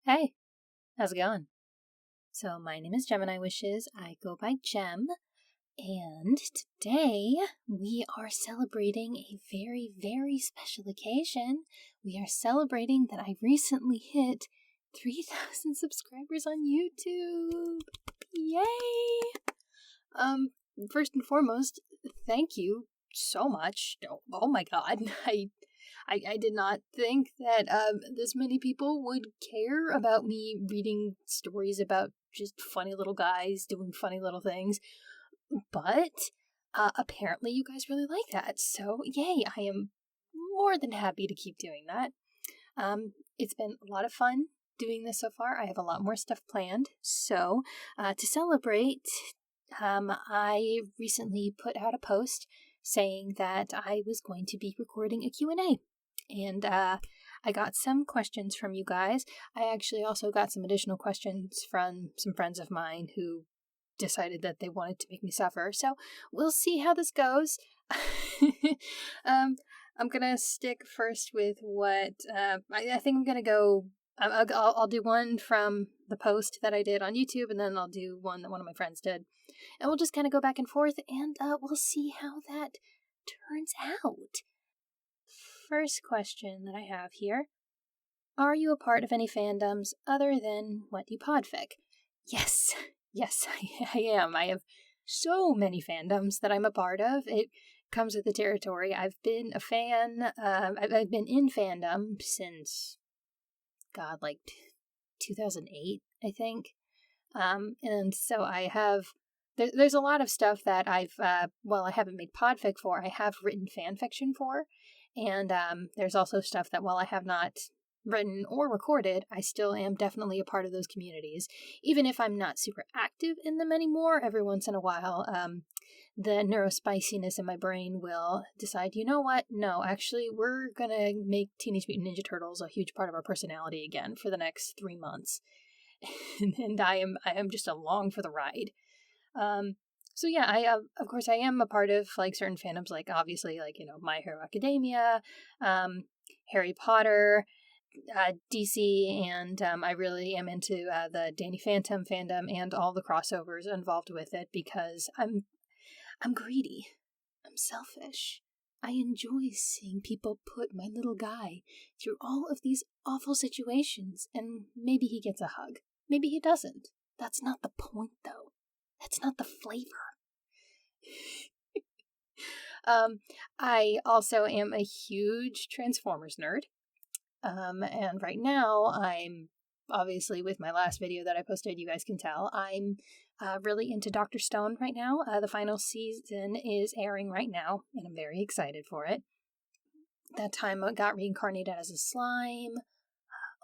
Hey, how's it going? So, my name is Gemini Wishes. I go by Gem, and today we are celebrating a very, very special occasion. We are celebrating that I recently hit 3,000 subscribers on YouTube. Yay! First and foremost, thank you so much. Oh my god, I did not think that this many people would care about me reading stories about just funny little guys doing funny little things. But apparently, you guys really like that. So, yay! I am more than happy to keep doing that. It's been a lot of fun doing this so far. I have a lot more stuff planned. So, to celebrate, I recently put out a post saying that I was going to be recording a Q&A. And I got some questions from you guys. I actually also got some additional questions from some friends of mine who decided that they wanted to make me suffer. So we'll see how this goes. I'm gonna stick first with what I think I'm gonna go. I'll do one from the post that I did on YouTube, and then I'll do one that one of my friends did, and we'll just kind of go back and forth, and we'll see how that turns out. First question that I have here: are you a part of any fandoms other than What Do You Podfic? Yes, yes, I am. I have so many fandoms that I'm a part of. It comes with the territory. I've been a fan. I've been in fandom since, God, like 2008, I think. And so I have. There's a lot of stuff that I've. I haven't made podfic for. I have written fan fiction for, and there's also stuff that while I have not written or recorded, I still am definitely a part of those communities. Even if I'm not super active in them anymore, every once in a while, the neurospiciness in my brain will decide, you know what? No, actually, we're gonna make Teenage Mutant Ninja Turtles a huge part of our personality again for the next 3 months. And I am just along for the ride. So yeah, of course I am a part of like certain fandoms, like obviously like My Hero Academia, Harry Potter, DC, and I really am into the Danny Phantom fandom and all the crossovers involved with it because I'm greedy, I'm selfish. I enjoy seeing people put my little guy through all of these awful situations, and maybe he gets a hug. Maybe he doesn't. That's not the point, though. That's not the flavor. I also am a huge Transformers nerd. And right now, I'm obviously with my last video that I posted, you guys can tell, I'm really into Dr. Stone right now. The final season is airing right now, and I'm very excited for it. That time I got reincarnated as a slime,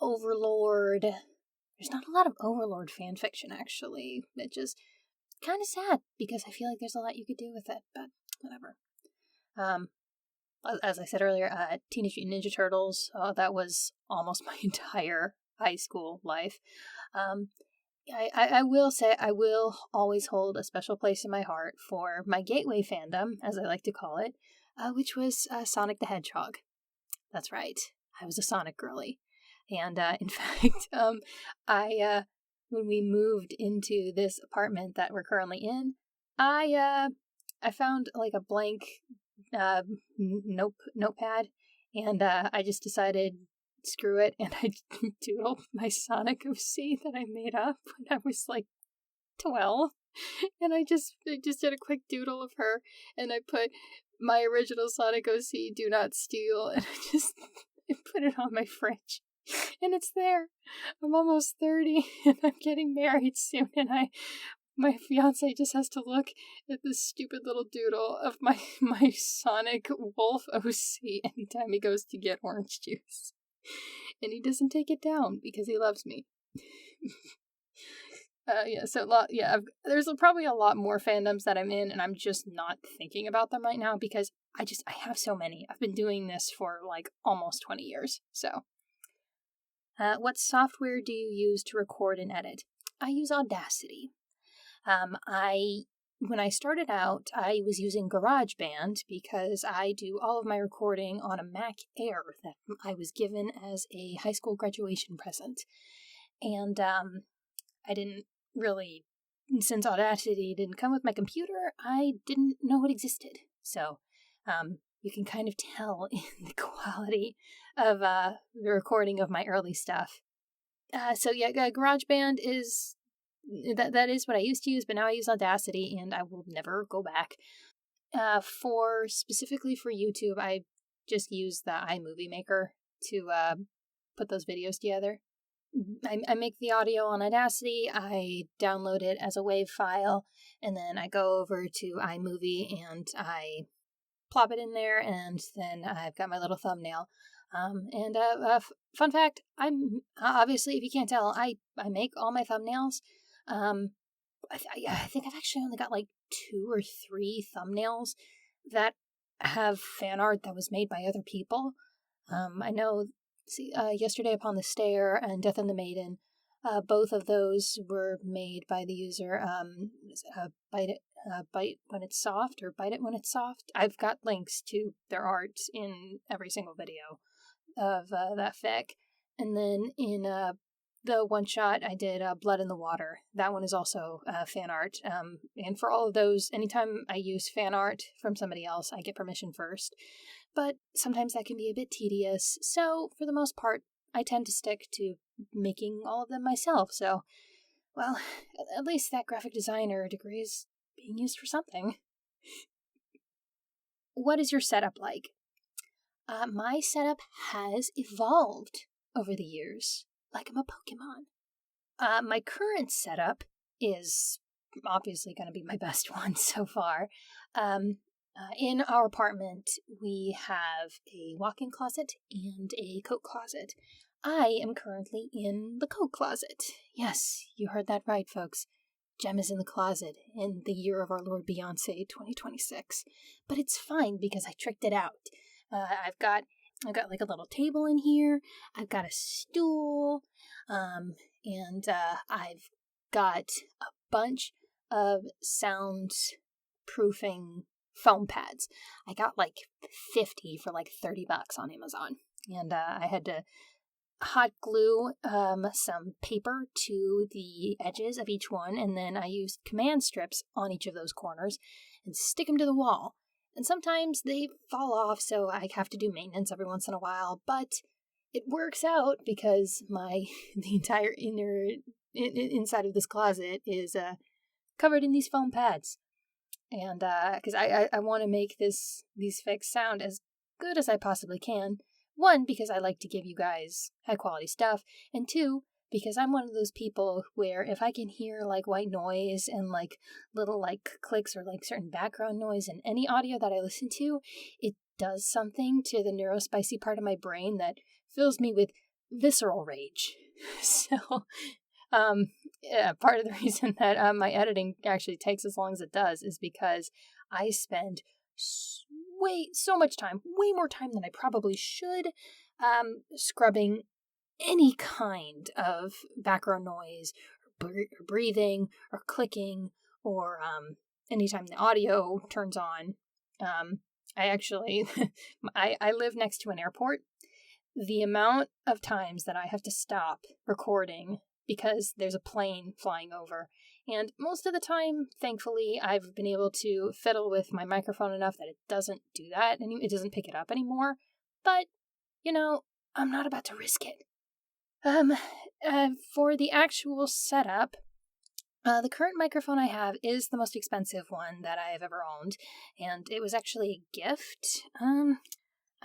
Overlord. There's not a lot of Overlord fanfiction, actually, which is kind of sad because I feel like there's a lot you could do with it, but whatever. As I said earlier, Teenage Mutant Ninja Turtles, that was almost my entire high school life. I will say I will always hold a special place in my heart for my gateway fandom, as I like to call it, which was Sonic the Hedgehog. That's right, I was a Sonic girly. And in fact, when we moved into this apartment that we're currently in, I found like a blank notepad, and I just decided screw it, and I doodled my Sonic OC that I made up when I was like 12, and I just did a quick doodle of her, and I put my original Sonic OC "Do Not Steal," and I put it on my fridge. And it's there. I'm almost 30 and I'm getting married soon, and my fiance just has to look at this stupid little doodle of my Sonic Wolf OC anytime he goes to get orange juice. And he doesn't take it down because he loves me. There's probably a lot more fandoms that I'm in, and I'm just not thinking about them right now because I have so many. I've been doing this for like almost 20 years, so. What software do you use to record and edit? I use Audacity. When I started out, I was using GarageBand because I do all of my recording on a Mac Air that I was given as a high school graduation present. And I didn't really, since Audacity didn't come with my computer, I didn't know it existed. So you can kind of tell in the quality of the recording of my early stuff. So yeah, GarageBand is that is what I used to use, but now I use Audacity, and I will never go back. Specifically for YouTube, I just use the iMovie Maker to put those videos together. I make the audio on Audacity, I download it as a WAV file, and then I go over to iMovie and I plop it in there, and then I've got my little thumbnail. Fun fact, I'm obviously, if you can't tell, I make all my thumbnails. I think I've actually only got like 2 or 3 thumbnails that have fan art that was made by other people. I know, Yesterday Upon the Stair and Death and the Maiden, both of those were made by the user Bite When It's Soft or Bite It When It's Soft. I've got links to their art in every single video of that fic. And then in the one shot I did, Blood in the Water. That one is also fan art. And for all of those, anytime I use fan art from somebody else, I get permission first. But sometimes that can be a bit tedious. So for the most part, I tend to stick to making all of them myself. So, well, at least that graphic designer degree is being used for something. What is your setup like? My setup has evolved over the years, like I'm a Pokemon. My current setup is obviously going to be my best one so far. In our apartment, we have a walk-in closet and a coat closet. I am currently in the coat closet. Yes, you heard that right, folks. Jem is in the closet in the year of our Lord Beyonce 2026. But it's fine because I tricked it out. I've got like a little table in here. I've got a stool, and I've got a bunch of soundproofing foam pads. I got like 50 for like $30 on Amazon, and I had to hot glue some paper to the edges of each one, and then I used command strips on each of those corners and stick them to the wall. And sometimes they fall off, so I have to do maintenance every once in a while, but it works out because the entire inside of this closet is covered in these foam pads. And because I want to make these fics sound as good as I possibly can. 1, because I like to give you guys high quality stuff, and 2, because I'm one of those people where if I can hear like white noise and like little like clicks or like certain background noise in any audio that I listen to, it does something to the neurospicy part of my brain that fills me with visceral rage. So part of the reason that my editing actually takes as long as it does is because I spend so much time, way more time than I probably should, scrubbing any kind of background noise, or breathing, or clicking, or anytime the audio turns on. I actually, I live next to an airport. The amount of times that I have to stop recording because there's a plane flying over. And most of the time, thankfully, I've been able to fiddle with my microphone enough that it doesn't do that, and it doesn't pick it up anymore. But, I'm not about to risk it. For the actual setup, the current microphone I have is the most expensive one that I've ever owned, and it was actually a gift. I'm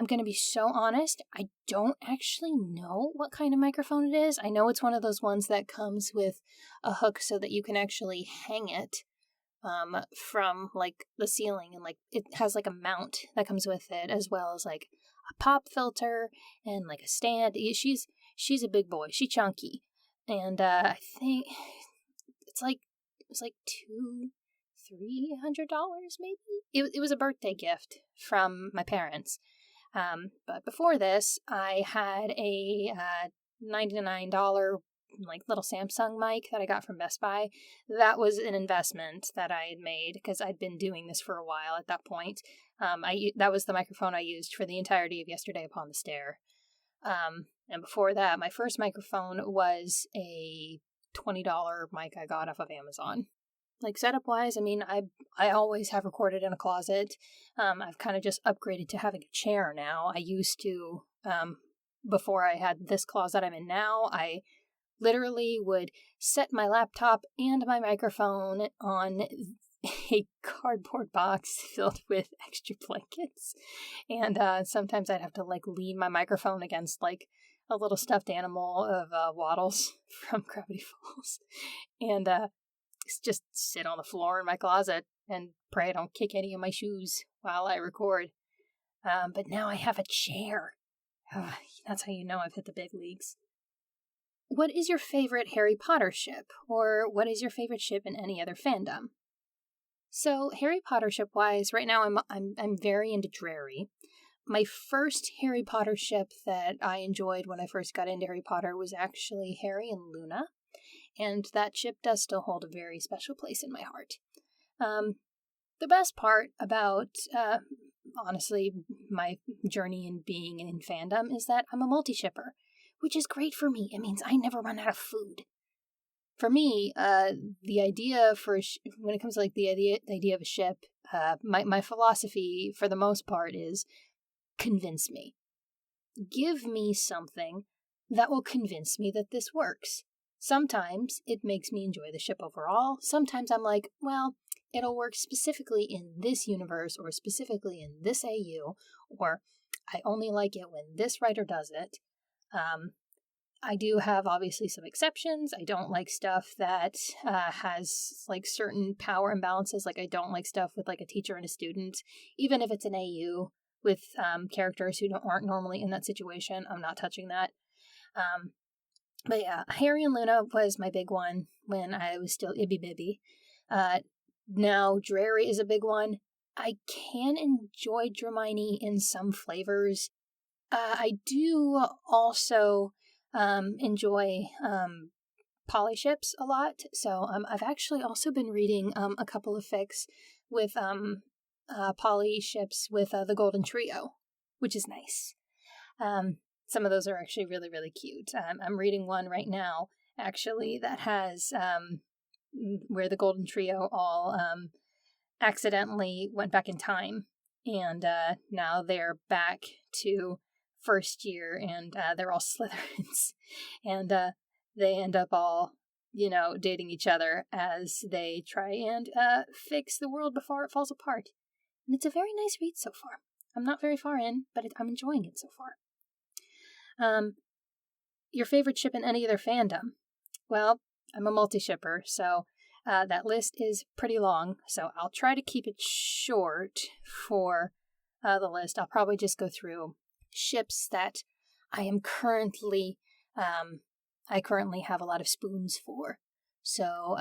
going to be so honest, I don't actually know what kind of microphone it is. I know it's one of those ones that comes with a hook so that you can actually hang it from like the ceiling, and like it has like a mount that comes with it, as well as like a pop filter and like a stand. She's a big boy. She's chunky, and I think it was like $200-300 maybe. It was a birthday gift from my parents. But before this, I had a $99 like little Samsung mic that I got from Best Buy. That was an investment that I had made because I'd been doing this for a while at that point. That was the microphone I used for the entirety of Yesterday Upon the Stair. And before that, my first microphone was a $20 mic I got off of Amazon. Like setup wise, I mean, I always have recorded in a closet. I've kind of just upgraded to having a chair now. I used to, before I had this closet I'm in now, I literally would set my laptop and my microphone on a cardboard box filled with extra blankets. And sometimes I'd have to like lean my microphone against like a little stuffed animal of Waddles from Gravity Falls. And just sit on the floor in my closet and pray I don't kick any of my shoes while I record. But now I have a chair. That's how you know I've hit the big leagues. What is your favorite Harry Potter ship, or what is your favorite ship in any other fandom? So Harry Potter ship wise, right now I'm very into Drarry. My first Harry Potter ship that I enjoyed when I first got into Harry Potter was actually Harry and Luna, and that ship does still hold a very special place in my heart. The best part about, honestly, my journey in being in fandom is that I'm a multi-shipper, which is great for me. It means I never run out of food. For me, the idea for when it comes to like the idea of a ship, my philosophy for the most part is convince me. Give me something that will convince me that this works. Sometimes it makes me enjoy the ship overall. Sometimes I'm like, well, it'll work specifically in this universe or specifically in this AU, or I only like it when this writer does it. I do have obviously some exceptions. I don't like stuff that has like certain power imbalances. Like I don't like stuff with like a teacher and a student, even if it's an AU with characters who aren't normally in that situation. I'm not touching that. But yeah, Harry and Luna was my big one when I was still Ibby Bibby. Now Drarry is a big one. I can enjoy Dramini in some flavors. I do also enjoy poly ships a lot. So I've actually also been reading a couple of fics with poly ships with the Golden Trio, which is nice. Some of those are actually really, really cute. I'm reading one right now, actually, that has where the Golden Trio all accidentally went back in time, and now they're back to first year, and they're all Slytherins, and they end up all, dating each other as they try and fix the world before it falls apart. And it's a very nice read so far. I'm not very far in, but I'm enjoying it so far. Your favorite ship in any other fandom? Well, I'm a multi-shipper, so that list is pretty long, so I'll try to keep it short for the list. I'll probably just go through ships that I am currently, I currently have a lot of spoons for. So,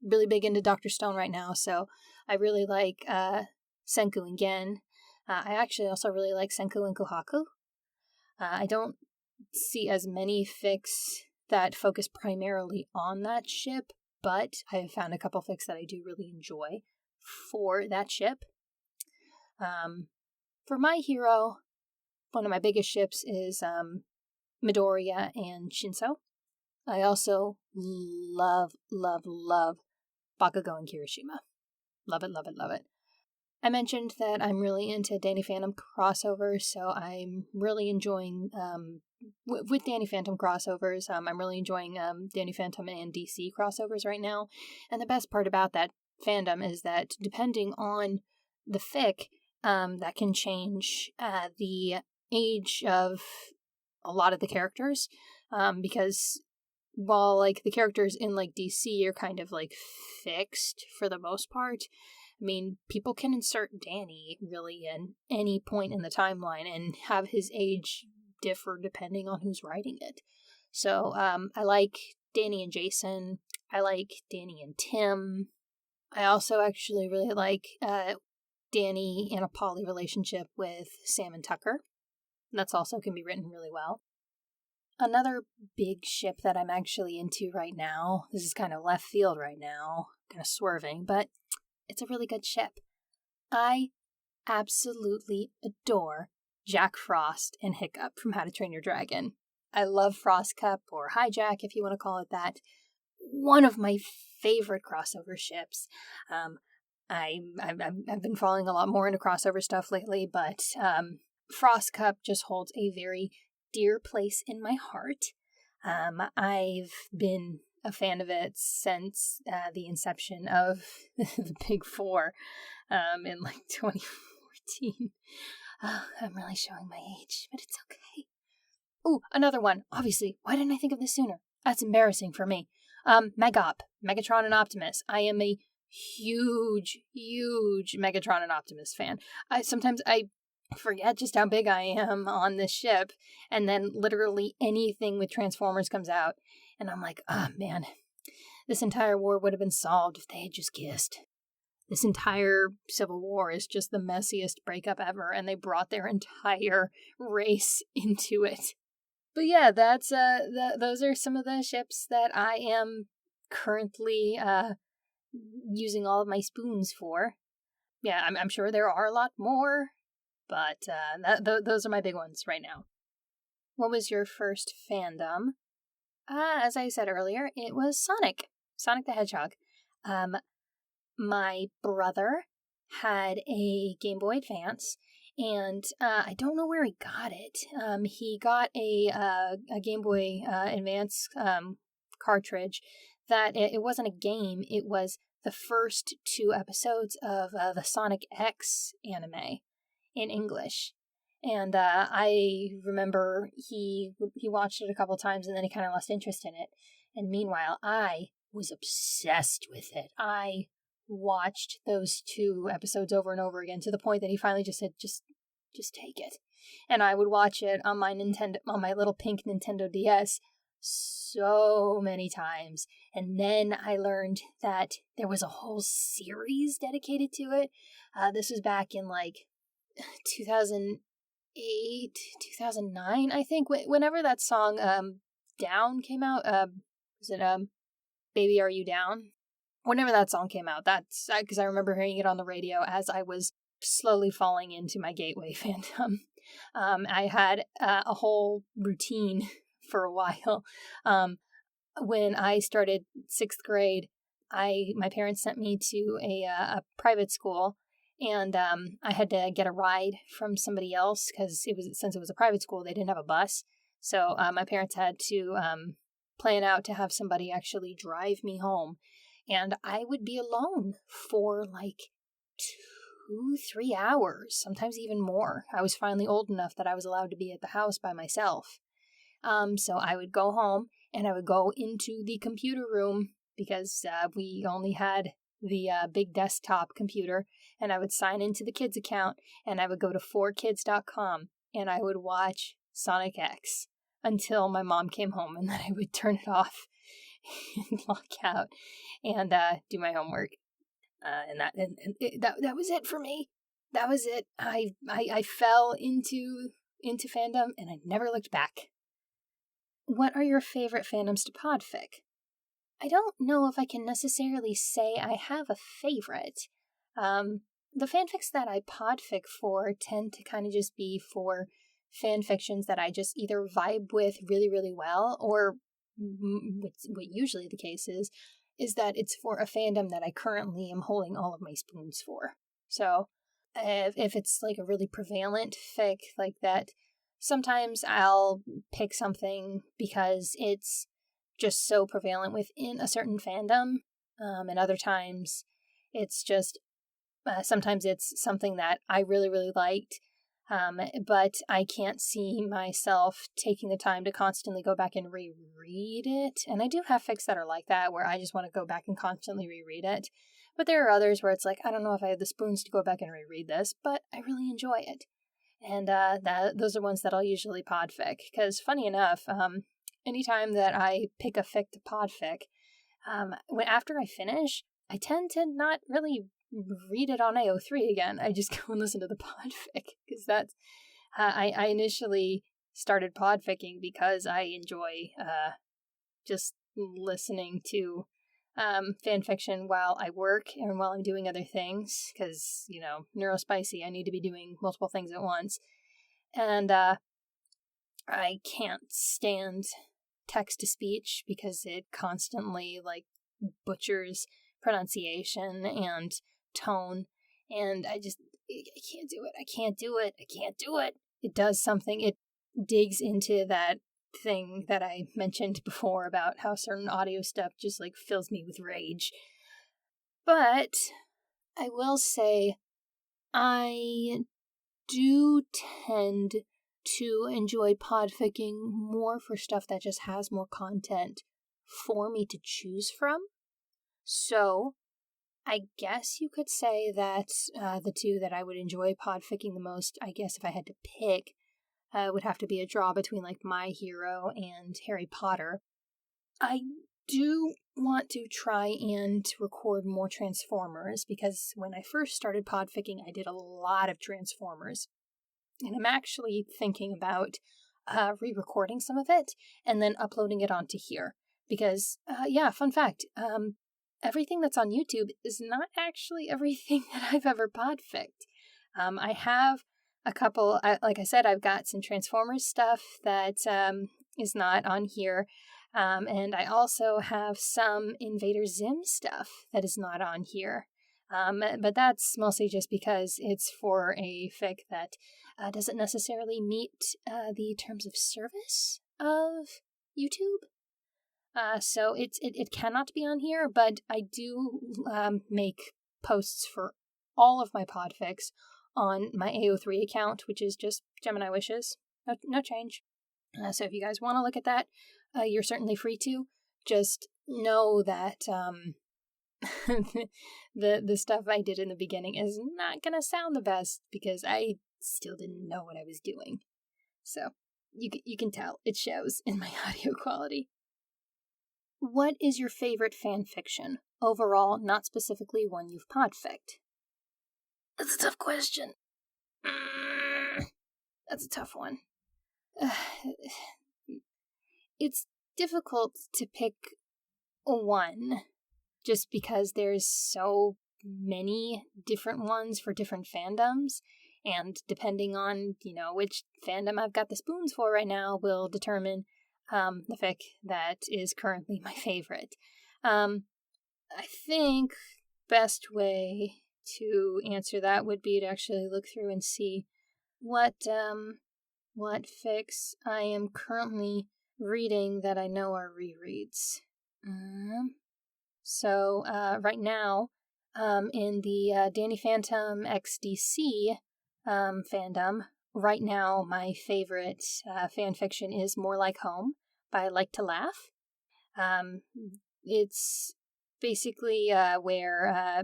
really big into Dr. Stone right now, so I really like Senku and Gen. I actually also really like Senku and Kohaku. I don't see as many fics that focus primarily on that ship, but I have found a couple fics that I do really enjoy for that ship. For my hero, one of my biggest ships is Midoriya and Shinso. I also love Bakugo and Kirishima. Love it, love it, love it. I mentioned that I'm really into Danny Phantom crossovers, so I'm really enjoying, with Danny Phantom crossovers, I'm really enjoying Danny Phantom and DC crossovers right now. And the best part about that fandom is that depending on the fic, that can change the age of a lot of the characters, because while like the characters in like DC are kind of like fixed for the most part, I mean, people can insert Danny really in any point in the timeline and have his age differ depending on who's writing it. So I like Danny and Jason. I like Danny and Tim. I also actually really like Danny in a poly relationship with Sam and Tucker. That's also can be written really well. Another big ship that I'm actually into right now, this is kind of left field right now, kind of swerving, but it's a really good ship. I absolutely adore Jack Frost and Hiccup from How to Train Your Dragon. I love Frostcup, or Hijack if you want to call it that. One of my favorite crossover ships. I've been following a lot more into crossover stuff lately, but Frostcup just holds a very dear place in my heart. I've been a fan of it since the inception of the Big Four in like 2014. I'm really showing my age, but it's okay. Ooh, another one. Obviously, why didn't I think of this sooner? That's embarrassing for me. Megatron and Optimus. I am a huge Megatron and Optimus fan. Sometimes I forget just how big I am on this ship, and then literally anything with Transformers comes out, and I'm like, oh man, this entire war would have been solved if they had just kissed. This entire Civil War is just the messiest breakup ever, and they brought their entire race into it. But yeah, that's those are some of the ships that I am currently using all of my spoons for. Yeah, I'm sure there are a lot more, but those are my big ones right now. What was your first fandom? As I said earlier, it was Sonic the Hedgehog. My brother had a Game Boy Advance, and I don't know where he got it. He got a Game Boy Advance cartridge that it wasn't a game, it was the first 2 episodes of the Sonic X anime in English. And I remember he watched it a couple times and then he kind of lost interest in it. And meanwhile, I was obsessed with it. I watched those 2 episodes over and over again to the point that he finally just said, just take it. And I would watch it on my little pink Nintendo DS so many times. And then I learned that there was a whole series dedicated to it. This was back in like 2008, 2009, I think. Whenever that song Down came out, was it Baby Are You Down? Whenever that song came out, that's because I remember hearing it on the radio as I was slowly falling into my Gateway fandom. I had a whole routine for a while. When I started 6th grade, my parents sent me to a private school, and I had to get a ride from somebody else because since it was a private school, they didn't have a bus. So my parents had to plan out to have somebody actually drive me home, and I would be alone for like 2-3 hours, sometimes even more. I was finally old enough that I was allowed to be at the house by myself. So I would go home and I would go into the computer room because we only had the big desktop computer, and I would sign into the kids account and I would go to 4kids.com and I would watch Sonic X until my mom came home, and then I would turn it off and log out and do my homework. And that was it for me. That was it. I fell into fandom and I never looked back. What are your favorite fandoms to podfic? I don't know if I can necessarily say I have a favorite. The fanfics that I podfic for tend to kind of just be for fanfictions that I just either vibe with really, really well, or what usually the case is that it's for a fandom that I currently am holding all of my spoons for. So if it's like a really prevalent fic like that, sometimes I'll pick something because it's just so prevalent within a certain fandom, and other times it's just sometimes it's something that I really, really liked, but I can't see myself taking the time to constantly go back and reread it. And I do have fics that are like that, where I just want to go back and constantly reread it. But there are others where it's like, I don't know if I have the spoons to go back and reread this, but I really enjoy it. And those are ones that I'll usually podfic. Because funny enough, anytime that I pick a fic to podfic, after I finish, I tend to not really read it on AO3 again. I just go and listen to the podfic, because that's I initially started podficking because I enjoy just listening to fan fiction while I work and while I'm doing other things, because neurospicy, I need to be doing multiple things at once. And I can't stand text-to-speech because it constantly, like, butchers pronunciation and tone, and I can't do it. I can't do it. I can't do it. It does something. It digs into that thing that I mentioned before about how certain audio stuff just, like, fills me with rage. But I will say I do tend to enjoy podficking more for stuff that just has more content for me to choose from. So I guess you could say that the two that I would enjoy podficking the most, I guess if I had to pick, would have to be a draw between like My Hero and Harry Potter. I do want to try and record more Transformers because when I first started podficking, I did a lot of Transformers. And I'm actually thinking about re-recording some of it and then uploading it onto here. Because, fun fact, everything that's on YouTube is not actually everything that I've ever podficked. I have a couple, like I said, I've got some Transformers stuff that is not on here. And I also have some Invader Zim stuff that is not on here. But that's mostly just because it's for a fic that doesn't necessarily meet the terms of service of YouTube. So it cannot be on here, but I do make posts for all of my podfics on my AO3 account, which is just Gemini Wishes. No change. So if you guys want to look at that, you're certainly free to. Just know that the stuff I did in the beginning is not gonna sound the best because I still didn't know what I was doing. So you can tell it shows in my audio quality. What is your favorite fan fiction? Overall, not specifically one you've podficked. That's a tough question. That's a tough one. It's difficult to pick one just because there's so many different ones for different fandoms, and depending on, which fandom I've got the spoons for right now will determine the fic that is currently my favorite. I think best way to answer that would be to actually look through and see what fics I am currently reading that I know are rereads. So right now, in the Danny Phantom XDC fandom, right now my favorite fanfiction is More Like Home by Like to Laugh. It's basically where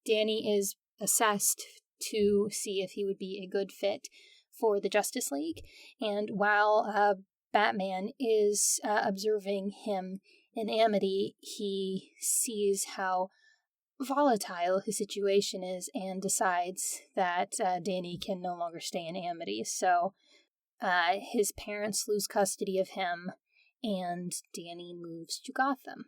Danny is assessed to see if he would be a good fit for the Justice League, and while Batman is observing him in Amity, he sees how volatile his situation is and decides that Danny can no longer stay in Amity. So his parents lose custody of him, and Danny moves to Gotham.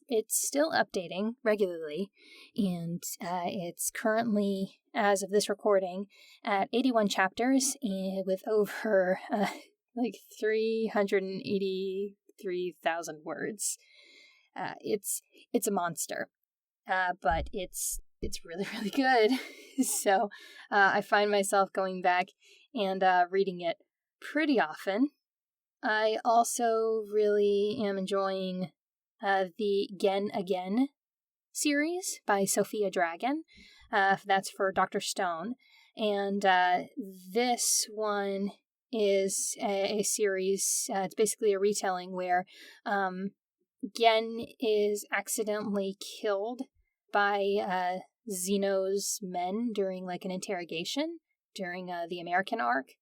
It's still updating regularly, and it's currently, as of this recording, at 81 chapters with over 383,000 words. It's a monster, but it's really, really good. So I find myself going back and reading it pretty often. I also really am enjoying the Gen Again series by Sophia Dragon. That's for Dr. Stone. And this one is a series, it's basically a retelling where Gen is accidentally killed by Zeno's men during like an interrogation during the American arc.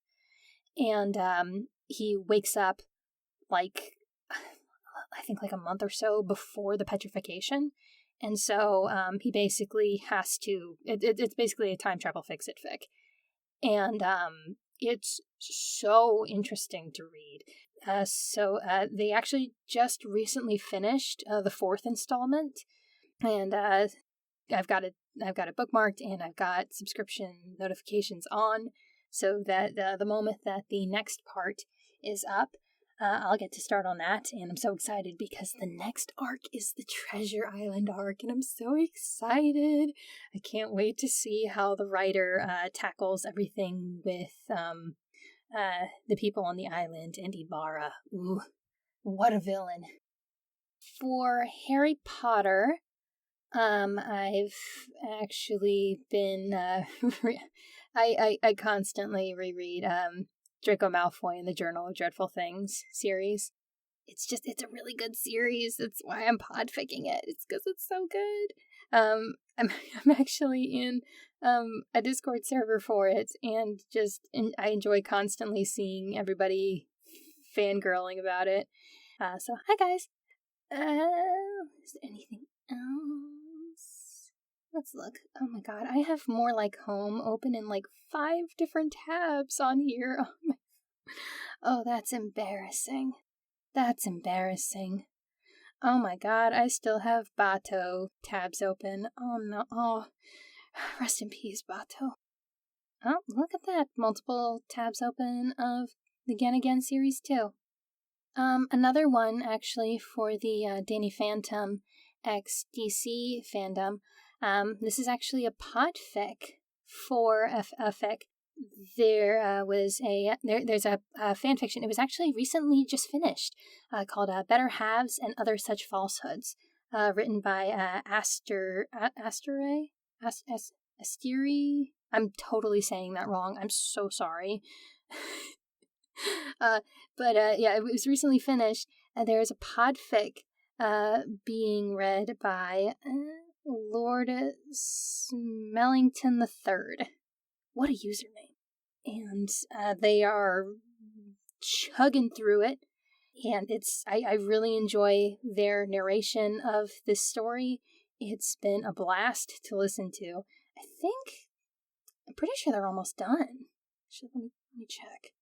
And he wakes up like, I think like a month or so before the petrification. And so he basically has to, it's basically a time travel fix-it fic. And it's so interesting to read. So they actually just recently finished the 4th installment, and I've got it bookmarked, and I've got subscription notifications on. so that the moment that the next part is up, I'll get to start on that, and I'm so excited because the next arc is the Treasure Island arc, and I'm so excited. I can't wait to see how the writer tackles everything with the people on the island and Ibarra. Ooh, what a villain. For Harry Potter, I've actually been, I constantly reread, Draco Malfoy and the Journal of Dreadful Things series. It's a really good series. That's why I'm podficking it. It's because it's so good. I'm actually in, a Discord server for it, and I enjoy constantly seeing everybody fangirling about it. So hi guys. Is there anything else? Let's look. Oh my god, I have more like home open in like 5 different tabs on here. Oh, that's embarrassing. That's embarrassing. Oh my god, I still have Bato tabs open. Oh no. Oh, rest in peace, Bato. Oh, look at that. Multiple tabs open of the Gen Again series too. Another one actually for the Danny Phantom X DC fandom. This is actually a podfic for a fic. There's a fanfiction. It was actually recently just finished, called Better Halves and Other Such Falsehoods, written by Asteri. I'm totally saying that wrong. I'm so sorry. Yeah, it was recently finished. There's a podfic being read by Lord Smellington III. What a username. And they are chugging through it. And I really enjoy their narration of this story. It's been a blast to listen to. I'm pretty sure they're almost done. Let me check.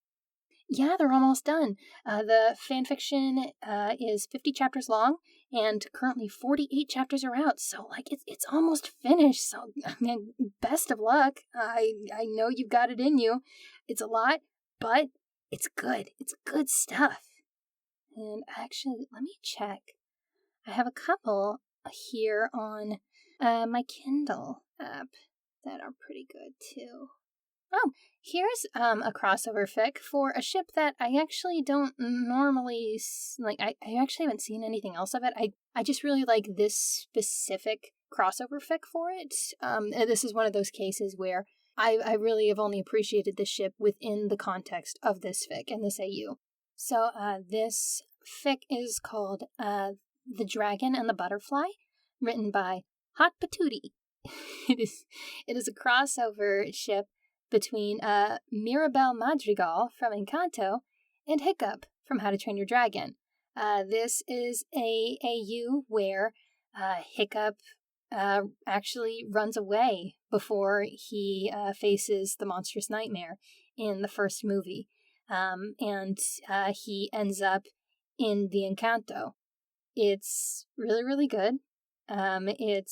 Yeah, they're almost done. The fanfiction is 50 chapters long, and currently 48 chapters are out. So, like, it's almost finished. So, I mean, best of luck. I know you've got it in you. It's a lot, but it's good. It's good stuff. And actually, let me check. I have a couple here on my Kindle app that are pretty good too. Oh, here's a crossover fic for a ship that I actually don't normally like. I actually haven't seen anything else of it. I just really like this specific crossover fic for it. This is one of those cases where I really have only appreciated this ship within the context of this fic and this AU. So this fic is called The Dragon and the Butterfly, written by Hot Patootie. It is a crossover ship between Mirabel Madrigal from Encanto and Hiccup from How to Train Your Dragon. This is a AU where Hiccup actually runs away before he faces the monstrous nightmare in the first movie. And he ends up in the Encanto. It's really, really good. It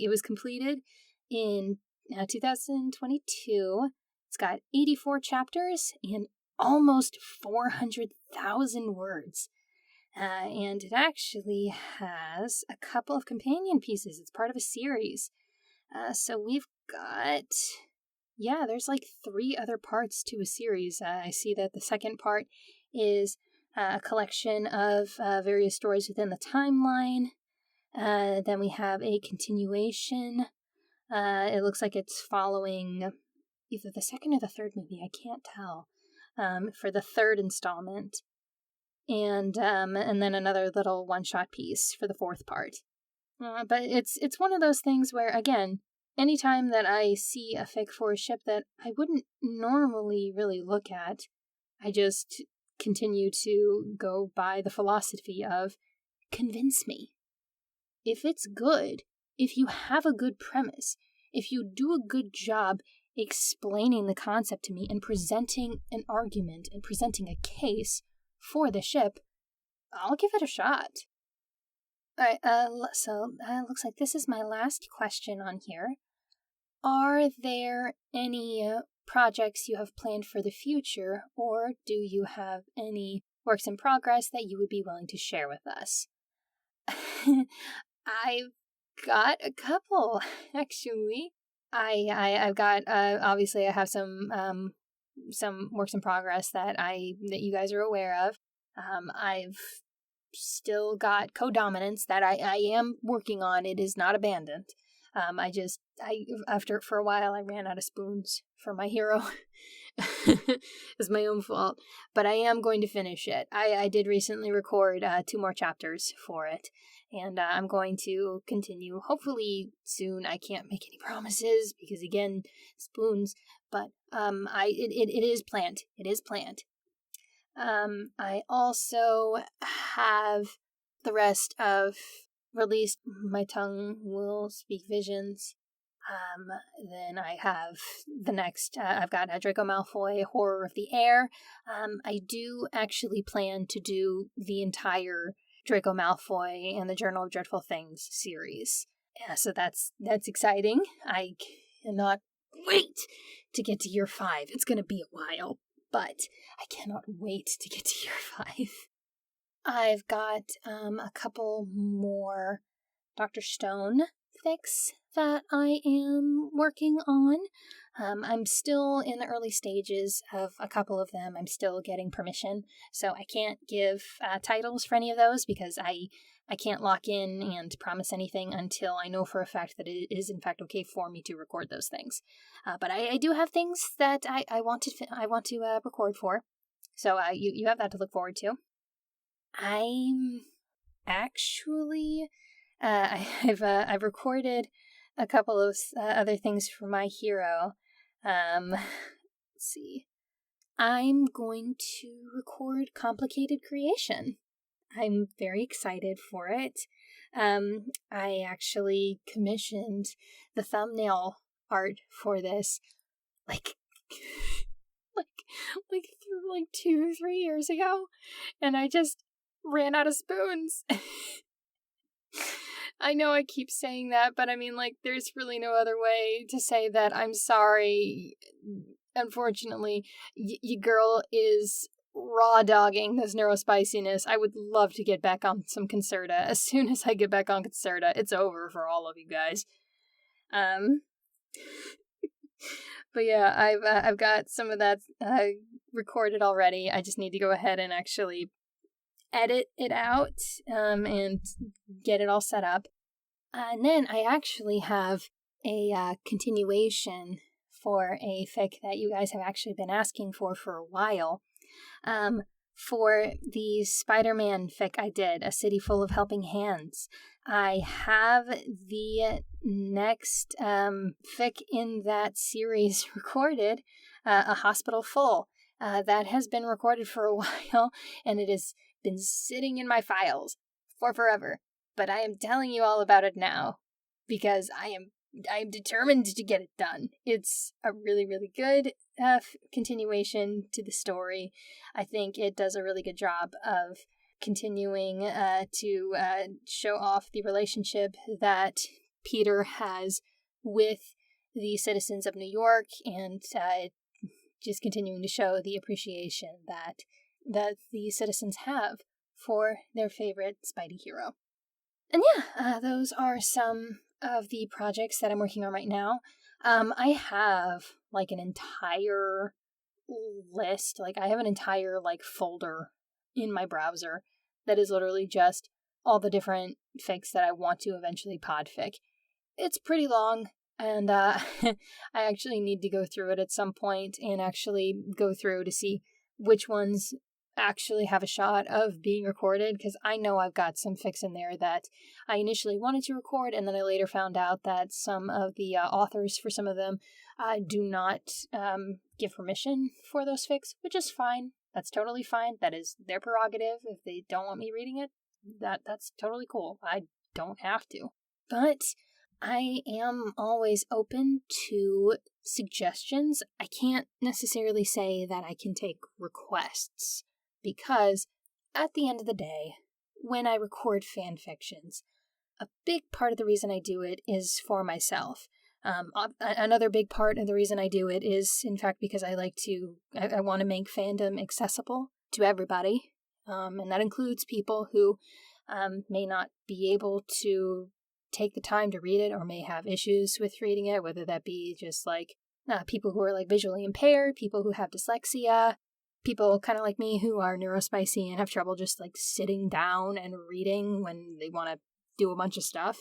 was completed in 2022. It's got 84 chapters and almost 400,000 words. And it actually has a couple of companion pieces. It's part of a series. So we've got... Yeah, there's like 3 other parts to a series. I see that the second part is a collection of various stories within the timeline. Then we have a continuation. It looks like it's following either the second or the third movie. I can't tell. For the 3rd installment. And then another little one-shot piece for the 4th part. But it's one of those things where, again, anytime that I see a fic for a ship that I wouldn't normally really look at, I just continue to go by the philosophy of convince me. If it's good, if you have a good premise, if you do a good job explaining the concept to me and presenting an argument and presenting a case for the ship, I'll give it a shot. Alright, so looks like this is my last question on here. Are there any projects you have planned for the future, or do you have any works in progress that you would be willing to share with us? I've got a couple, actually. I've got obviously I have some works in progress that you guys are aware of. I've still got Codominance that I am working on. It is not abandoned. For a while I ran out of spoons for my hero. It's my own fault, but I am going to finish it. I did recently record 2 more chapters for it, and I'm going to continue hopefully soon. I can't make any promises because again, spoons, but it is planned. It is planned. I also have the rest of released My Tongue Will Speak Visions. Then I have the next, I've got Draco Malfoy, Horror of the Air. I do actually plan to do the entire Draco Malfoy and the Journal of Dreadful Things series. Yeah, so that's exciting. I cannot wait to get to year 5. It's going to be a while, but I cannot wait to get to year 5. I've got a couple more Dr. Stone fics that I am working on. I'm still in the early stages of a couple of them. I'm still getting permission, so I can't give titles for any of those because I can't lock in and promise anything until I know for a fact that it is in fact okay for me to record those things. But I do have things that I want to record for, so you have that to look forward to. I'm actually I've recorded a couple of other things for my hero. Let's see. I'm going to record Complicated Creation. I'm very excited for it. I actually commissioned the thumbnail art for this like 2-3 years ago, and I just ran out of spoons. I know I keep saying that, but I mean, like, there's really no other way to say that I'm sorry. Unfortunately, your girl is raw dogging this neurospiciness. I would love to get back on some Concerta. As soon as I get back on Concerta, it's over for all of you guys. But yeah, I've got some of that recorded already. I just need to go ahead and actually edit it out and get it all set up. And then I actually have a continuation for a fic that you guys have actually been asking for a while. For the Spider-Man fic I did, A City Full of Helping Hands, I have the next fic in that series recorded, A Hospital Full. That has been recorded for a while, and it has been sitting in my files for forever. But I am telling you all about it now because I am determined to get it done. It's a really, really good continuation to the story. I think it does a really good job of continuing to show off the relationship that Peter has with the citizens of New York, and just continuing to show the appreciation that the citizens have for their favorite Spidey hero. And yeah, those are some of the projects that I'm working on right now. I have like an entire list, like I have an entire like folder in my browser that is literally just all the different fics that I want to eventually podfic. It's pretty long, and I actually need to go through it at some point and actually go through to see which ones actually have a shot of being recorded, because I know I've got some fics in there that I initially wanted to record, and then I later found out that some of the authors for some of them do not give permission for those fics, which is fine. That's totally fine. That is their prerogative. If they don't want me reading it, that's totally cool. I don't have to. But I am always open to suggestions. I can't necessarily say that I can take requests, because at the end of the day, when I record fan fictions, a big part of the reason I do it is for myself. Another big part of the reason I do it is, in fact, because I want to make fandom accessible to everybody. And that includes people who may not be able to take the time to read it or may have issues with reading it, whether that be just like people who are like visually impaired, people who have dyslexia, people kind of like me who are neurospicy and have trouble just like sitting down and reading when they want to do a bunch of stuff.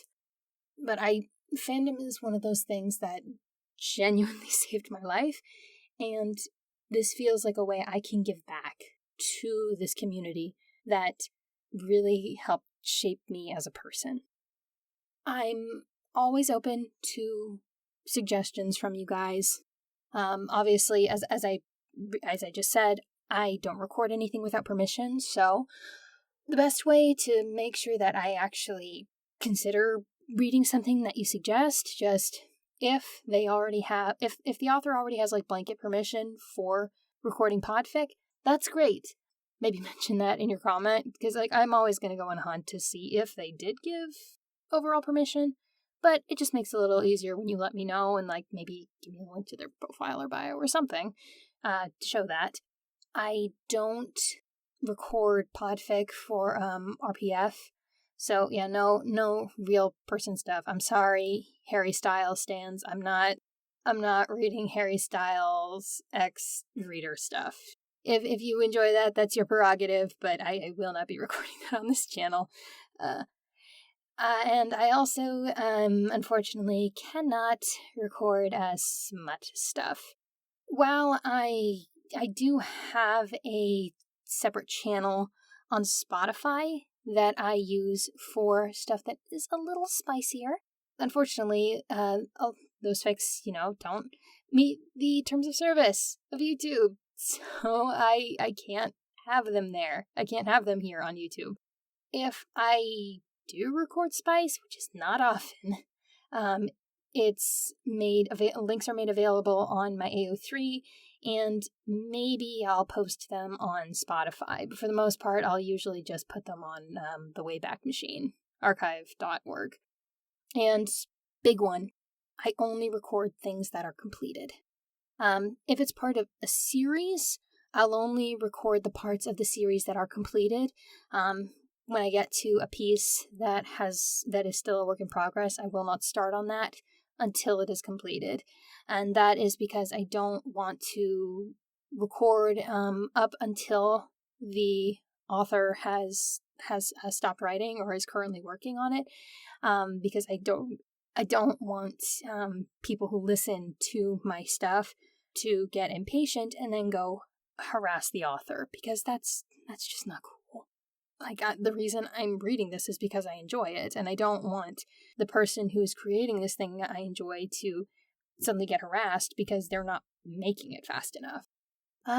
But fandom is one of those things that genuinely saved my life, and this feels like a way I can give back to this community that really helped shape me as a person. I'm always open to suggestions from you guys. Obviously, as I just said, I don't record anything without permission, so the best way to make sure that I actually consider reading something that you suggest, just if the author already has like blanket permission for recording podfic, that's great. Maybe mention that in your comment, because like I'm always going to go on a hunt to see if they did give overall permission, but it just makes it a little easier when you let me know and like maybe give me a link to their profile or bio or something to show that. I don't record podfic for RPF. So yeah, no real person stuff. I'm sorry, Harry Styles stands. I'm not reading Harry Styles ex-reader stuff. If you enjoy that, that's your prerogative, but I will not be recording that on this channel. And I also, unfortunately, cannot record smut stuff. While I do have a separate channel on Spotify that I use for stuff that is a little spicier. Unfortunately, those fics, don't meet the terms of service of YouTube, so I can't have them there. I can't have them here on YouTube. If I do record spice, which is not often, links are made available on my AO3, and maybe I'll post them on Spotify. But for the most part, I'll usually just put them on the Wayback Machine, archive.org. And big one, I only record things that are completed. If it's part of a series, I'll only record the parts of the series that are completed. When I get to a piece that is still a work in progress, I will not start on that until it is completed. And that is because I don't want to record up until the author has stopped writing or is currently working on it, because I don't want people who listen to my stuff to get impatient and then go harass the author, because that's just not cool. Like, the reason I'm reading this is because I enjoy it, and I don't want the person who's creating this thing that I enjoy to suddenly get harassed because they're not making it fast enough.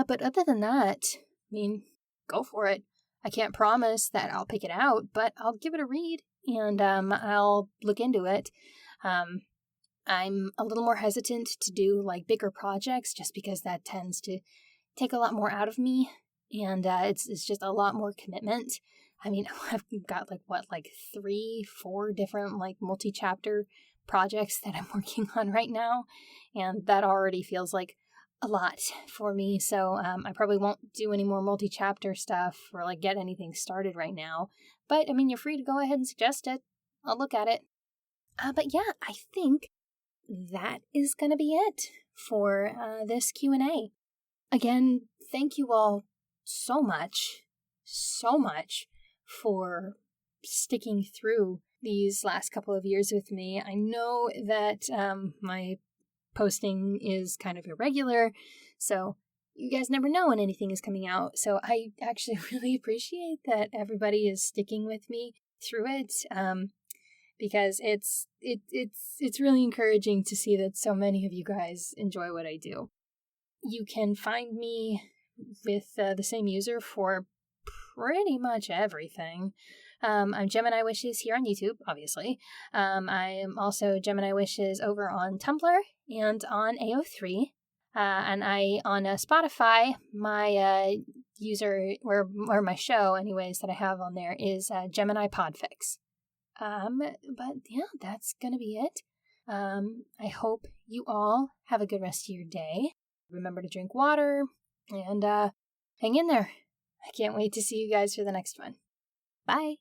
But other than that, I mean, go for it. I can't promise that I'll pick it out, but I'll give it a read, and I'll look into it. I'm a little more hesitant to do, like, bigger projects, just because that tends to take a lot more out of me, and it's just a lot more commitment. I mean, I've got 3-4 different multi-chapter projects that I'm working on right now, and that already feels like a lot for me. So I probably won't do any more multi-chapter stuff or get anything started right now. But I mean, you're free to go ahead and suggest it. I'll look at it. But yeah, I think that is gonna be it for this Q&A. Again, thank you all so much for sticking through these last couple of years with me. I know that my posting is kind of irregular, so you guys never know when anything is coming out. So I actually really appreciate that everybody is sticking with me through it, because it's really encouraging to see that so many of you guys enjoy what I do. You can find me with the same user for pretty much everything. I'm Gemini Wishes here on YouTube, obviously. I am also Gemini Wishes over on Tumblr and on AO3. And on Spotify, my user, or my show, anyways, that I have on there is Gemini Podfics. But yeah, that's gonna be it. I hope you all have a good rest of your day. Remember to drink water and hang in there. I can't wait to see you guys for the next one. Bye.